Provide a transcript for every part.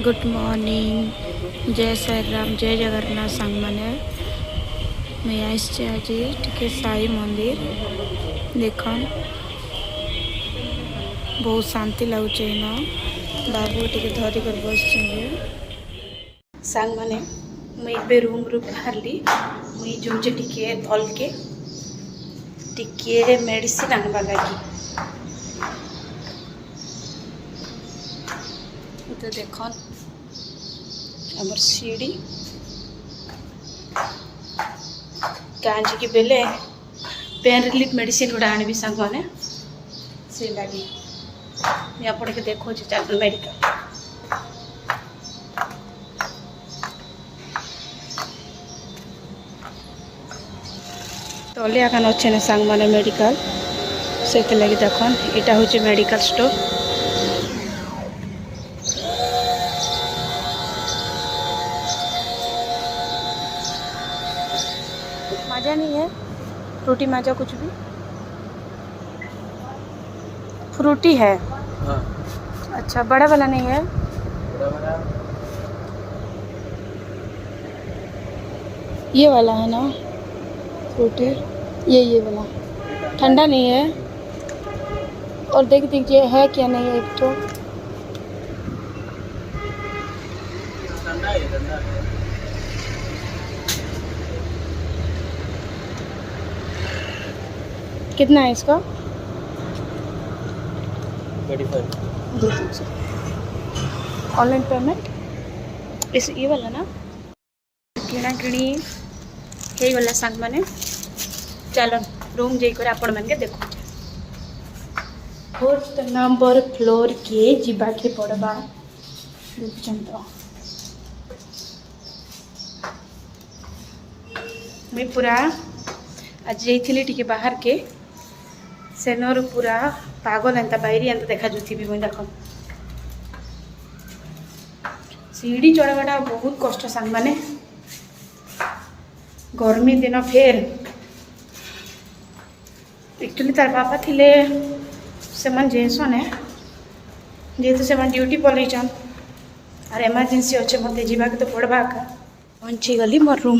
Good morning जय श्री राम जय जगन्नाथ सांग मैंने मैं आसचे आज टिके साई मंदिर देख बहुत शांति लगुच इन बाबू टे धरिक बस सांग मैंने मुझे रूम रू बाहरली मुझे जो टिके तल के टिके मेडिसिन आनवा लगी तो देख आमर सीढ़ी कांजी की बेले पेन रिलीफ मेडिसिन गुड़ा आनी सांग मैंने से लगी आप देखो चल मेडिकल तले आकान अच्छे ना सांग मैंने मेडिकल से लगी देख यहाँ हूँ मेडिकल स्टोर माजा नहीं है फ्रूटी माजा कुछ भी फ्रूटी है। हाँ। अच्छा बड़ा वाला नहीं है। बड़ा वाला ये वाला है ना फ्रूटी ये वाला ठंडा नहीं है। और देख दीजिए है क्या नहीं है एक तो ठंडा है। कितना है इसका 35 ऑनलाइन पेमेंट इस ये वाला ना किना किणी हे वाला सांग माने चलो रूम जाकर आपण मन के देखो 4th नंबर फ्लोर के जीवा के पड़वा देखछन तो मैं पूरा आज जाइली टिके बाहर के सेनर पूरा पागल एंता बाहरी एंता देखा जुथी मुझे देख सीढ़ी चढ़ाटा बहुत कष्ट सांग माने गर्मी दिन फेर एक्चुअली तार बापा थिले से जेसने जेहेतु से ड्यूटी पलैन और एमरजेंसी अच्छे मत जावाक तो पड़वा पहुँची गली मोर रूम।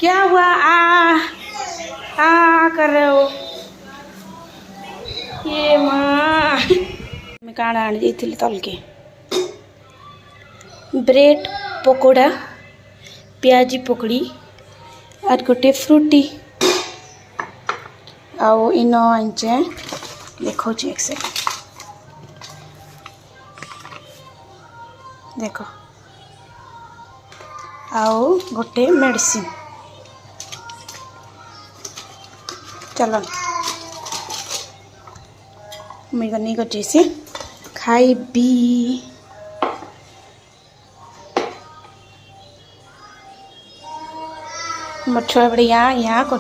क्या हुआ आ कर रहे हो ये माँ मैं काना आनी जाइली तल के ब्रेड पकोड़ा प्याजी पकड़ी और गोटे फ्रूटी आओ इन आंचे देखो एक से देख आओ गोटे मेडिसिन चलो मैं गनी कर से खाई भी मोर छुआ बड़े यहाँ कर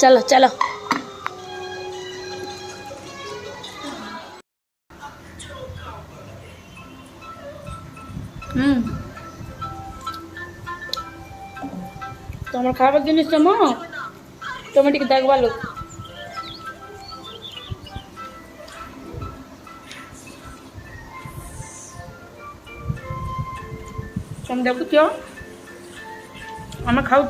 चलो चलो तुम खावा जिनिस तुम तुम टे देखवा लो तुम देखुच आम खाऊ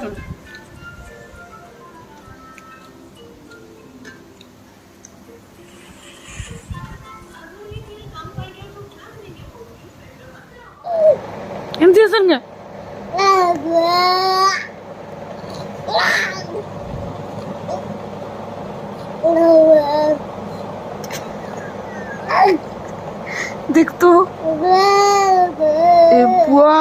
एमती समझ देख तो ए बुआ